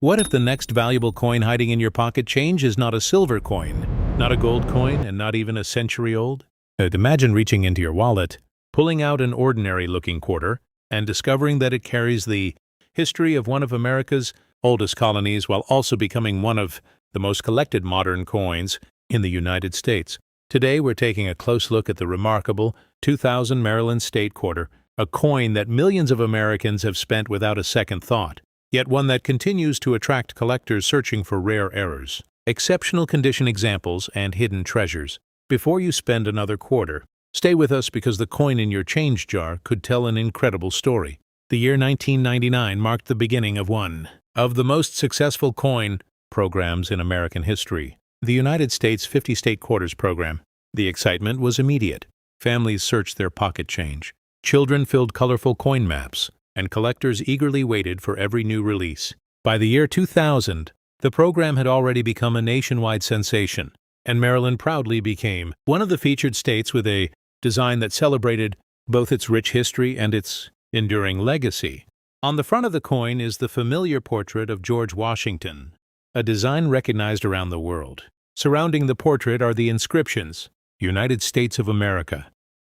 What if the next valuable coin hiding in your pocket change is not a silver coin, not a gold coin, and not even a century old? Imagine reaching into your wallet, pulling out an ordinary-looking quarter, and discovering that it carries the history of one of America's oldest colonies while also becoming one of the most collected modern coins in the United States. Today, we're taking a close look at the remarkable 2000 Maryland State Quarter, a coin that millions of Americans have spent without a second thought, yet one that continues to attract collectors searching for rare errors, exceptional condition examples, and hidden treasures. Before you spend another quarter, stay with us because the coin in your change jar could tell an incredible story. The year 1999 marked the beginning of one of the most successful coin programs in American history, the United States 50-State Quarters program. The excitement was immediate. Families searched their pocket change. Children filled colorful coin maps, and collectors eagerly waited for every new release. By the year 2000, the program had already become a nationwide sensation, and Maryland proudly became one of the featured states with a design that celebrated both its rich history and its enduring legacy. On the front of the coin is the familiar portrait of George Washington, a design recognized around the world. Surrounding the portrait are the inscriptions, United States of America,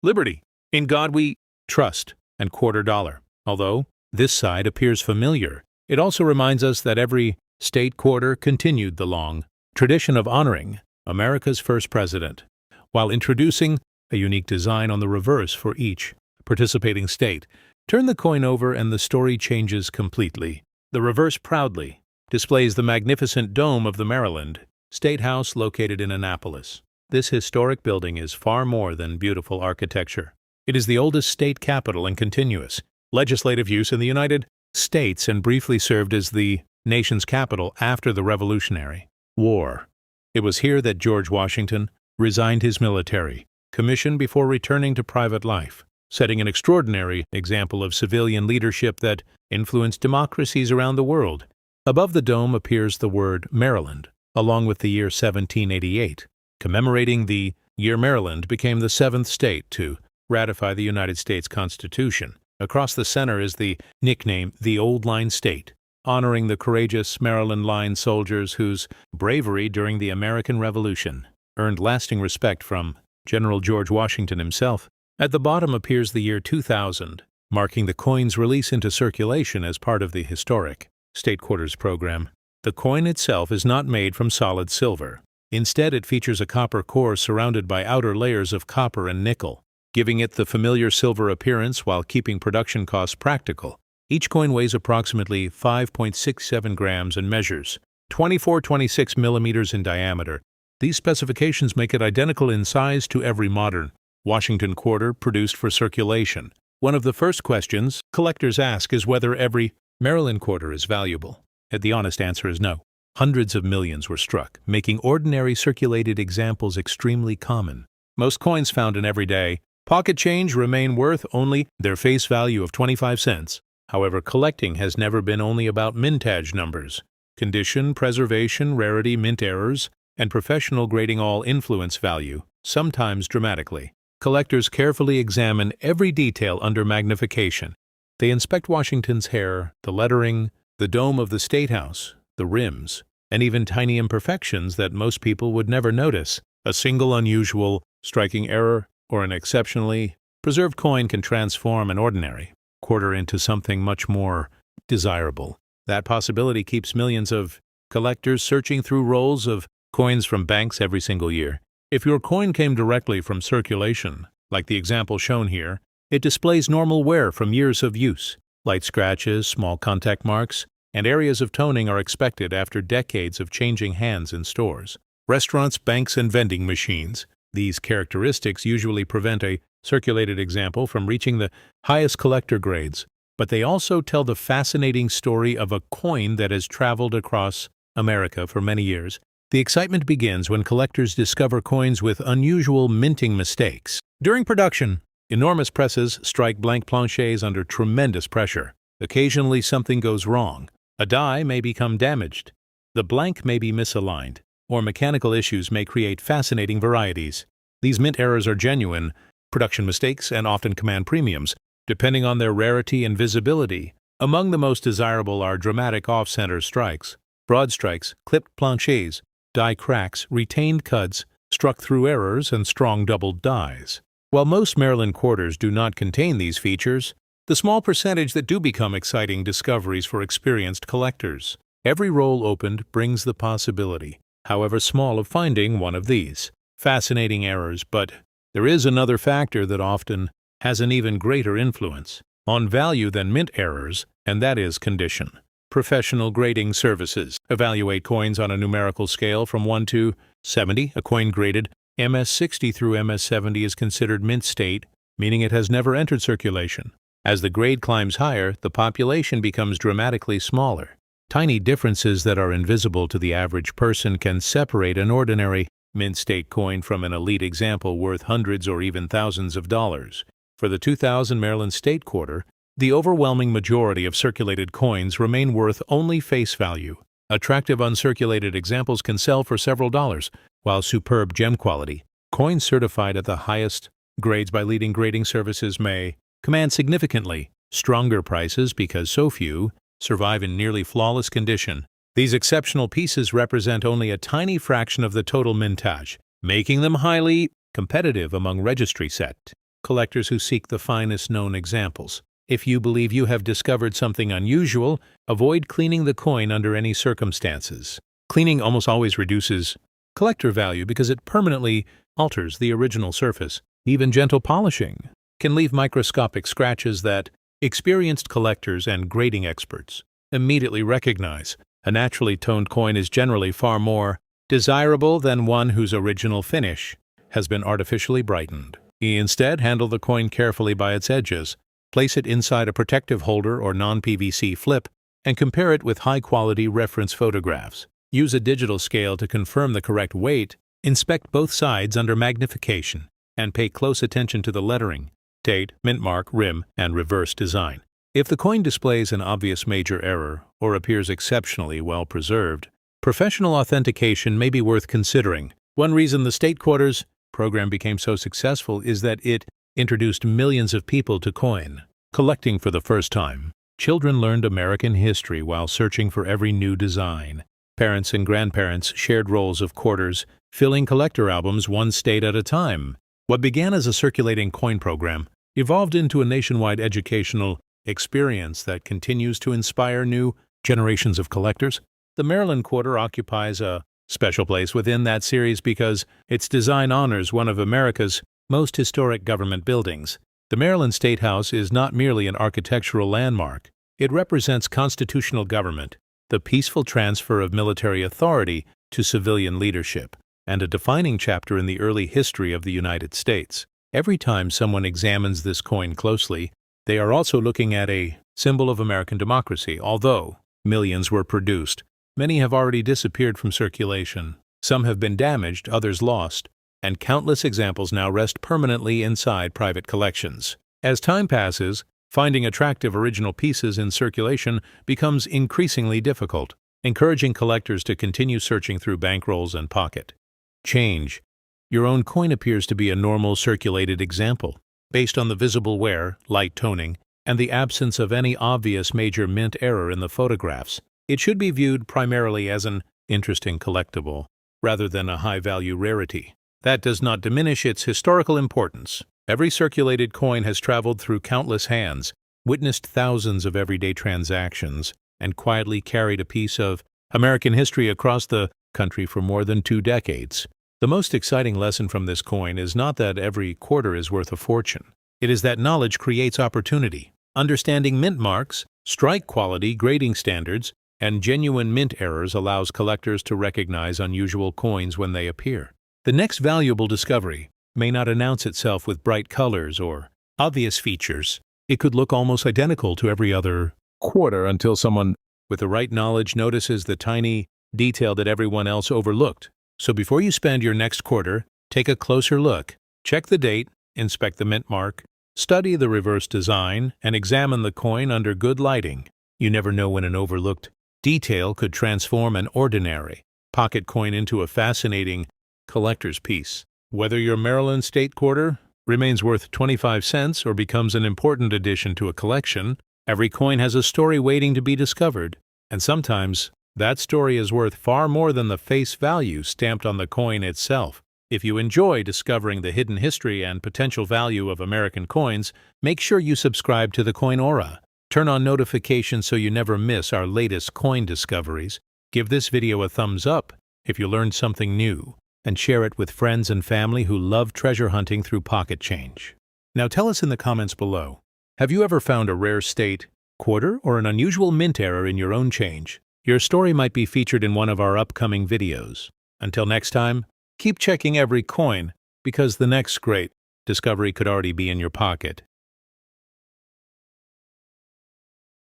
Liberty, In God We Trust, and $quarter. Although this side appears familiar, it also reminds us that every state quarter continued the long tradition of honoring America's first president, while introducing a unique design on the reverse for each participating state. Turn the coin over and the story changes completely. The reverse proudly displays the magnificent dome of the Maryland State House located in Annapolis. This historic building is far more than beautiful architecture. It is the oldest state capitol in continuous legislative use in the United States and briefly served as the nation's capital after the Revolutionary War. It was here that George Washington resigned his military commission before returning to private life, setting an extraordinary example of civilian leadership that influenced democracies around the world. Above the dome appears the word Maryland, along with the year 1788, commemorating the year Maryland became the seventh state to ratify the United States Constitution. Across the center is the nickname, the Old Line State, honoring the courageous Maryland Line soldiers whose bravery during the American Revolution earned lasting respect from General George Washington himself. At the bottom appears the year 2000, marking the coin's release into circulation as part of the historic State Quarters program. The coin itself is not made from solid silver. Instead, it features a copper core surrounded by outer layers of copper and nickel, giving it the familiar silver appearance while keeping production costs practical. Each coin weighs approximately 5.67 grams and measures 24-26 millimeters in diameter. These specifications make it identical in size to every modern Washington quarter produced for circulation. One of the first questions collectors ask is whether every Maryland quarter is valuable. The honest answer is no. Hundreds of millions were struck, making ordinary circulated examples extremely common. Most coins found in everyday pocket change remain worth only their face value of 25 cents. However, collecting has never been only about mintage numbers. Condition, preservation, rarity, mint errors, and professional grading all influence value, sometimes dramatically. Collectors carefully examine every detail under magnification. They inspect Washington's hair, the lettering, the dome of the State House, the rims, and even tiny imperfections that most people would never notice. A single unusual, striking error or an exceptionally preserved coin can transform an ordinary quarter into something much more desirable. That possibility keeps millions of collectors searching through rolls of coins from banks every single year. If your coin came directly from circulation, like the example shown here, it displays normal wear from years of use. Light scratches, small contact marks, and areas of toning are expected after decades of changing hands in stores, restaurants, banks, and vending machines. These characteristics usually prevent a circulated example from reaching the highest collector grades, but they also tell the fascinating story of a coin that has traveled across America for many years. The excitement begins when collectors discover coins with unusual minting mistakes. During production, enormous presses strike blank planchets under tremendous pressure. Occasionally, something goes wrong. A die may become damaged, the blank may be misaligned, or mechanical issues may create fascinating varieties. These mint errors are genuine production mistakes and often command premiums, depending on their rarity and visibility. Among the most desirable are dramatic off-center strikes, broad strikes, clipped planchets, die cracks, retained cuts, struck through errors, and strong doubled dies. While most Maryland quarters do not contain these features, the small percentage that do become exciting discoveries for experienced collectors. Every roll opened brings the possibility, however small, of finding one of these. Fascinating errors, but there is another factor that often has an even greater influence on value than mint errors, and that is condition. Professional grading services evaluate coins on a numerical scale from 1 to 70. A coin graded MS-60 through MS-70 is considered mint state, meaning it has never entered circulation. As the grade climbs higher, the population becomes dramatically smaller. Tiny differences that are invisible to the average person can separate an ordinary mint state coin from an elite example worth hundreds or even thousands of dollars. For the 2000 Maryland State Quarter, the overwhelming majority of circulated coins remain worth only face value. Attractive uncirculated examples can sell for several dollars, while superb gem quality coins certified at the highest grades by leading grading services may command significantly stronger prices because so few survive in nearly flawless condition. These exceptional pieces represent only a tiny fraction of the total mintage, making them highly competitive among registry set collectors who seek the finest known examples. If you believe you have discovered something unusual, avoid cleaning the coin under any circumstances. Cleaning almost always reduces collector value because it permanently alters the original surface. Even gentle polishing can leave microscopic scratches that experienced collectors and grading experts immediately recognize. A naturally toned coin is generally far more desirable than one whose original finish has been artificially brightened. Instead, handle the coin carefully by its edges. Place it inside a protective holder or non-PVC flip and compare it with high-quality reference photographs. Use a digital scale to confirm the correct weight. Inspect both sides under magnification and pay close attention to the lettering, date, mint mark, rim, and reverse design. If the coin displays an obvious major error or appears exceptionally well preserved, professional authentication may be worth considering. One reason the State Quarters program became so successful is that it introduced millions of people to coin collecting for the first time. Children learned American history while searching for every new design. Parents and grandparents shared rolls of quarters, filling collector albums one state at a time. What began as a circulating coin program evolved into a nationwide educational experience that continues to inspire new generations of collectors. The Maryland Quarter occupies a special place within that series because its design honors one of America's most historic government buildings. The Maryland State House is not merely an architectural landmark. It represents constitutional government, the peaceful transfer of military authority to civilian leadership, and a defining chapter in the early history of the United States. Every time someone examines this coin closely, they are also looking at a symbol of American democracy. Although millions were produced, many have already disappeared from circulation. Some have been damaged, others lost, and countless examples now rest permanently inside private collections. As time passes, finding attractive original pieces in circulation becomes increasingly difficult, encouraging collectors to continue searching through bankrolls and pocket change. Your own coin appears to be a normal circulated example, based on the visible wear, light toning, and the absence of any obvious major mint error in the photographs. It should be viewed primarily as an interesting collectible, rather than a high-value rarity. That does not diminish its historical importance. Every circulated coin has traveled through countless hands, witnessed thousands of everyday transactions, and quietly carried a piece of American history across the country for more than 2 decades. The most exciting lesson from this coin is not that every quarter is worth a fortune. It is that knowledge creates opportunity. Understanding mint marks, strike quality, grading standards, and genuine mint errors allows collectors to recognize unusual coins when they appear. The next valuable discovery may not announce itself with bright colors or obvious features. It could look almost identical to every other quarter until someone with the right knowledge notices the tiny detail that everyone else overlooked. So before you spend your next quarter, take a closer look. Check the date, inspect the mint mark, study the reverse design, and examine the coin under good lighting. You never know when an overlooked detail could transform an ordinary pocket coin into a fascinating collector's piece. Whether your Maryland State Quarter remains worth 25 cents or becomes an important addition to a collection, Every coin has a story waiting to be discovered, and sometimes that story is worth far more than the face value stamped on the coin itself. If you enjoy discovering the hidden history and potential value of American coins, make sure you subscribe to the Coin Aura. Turn on notifications so you never miss our latest coin discoveries. Give this video a thumbs up if you learned something new, and share it with friends and family who love treasure hunting through pocket change. Now tell us in the comments below, have you ever found a rare state, quarter, or an unusual mint error in your own change? Your story might be featured in one of our upcoming videos. Until next time, keep checking every coin, because the next great discovery could already be in your pocket.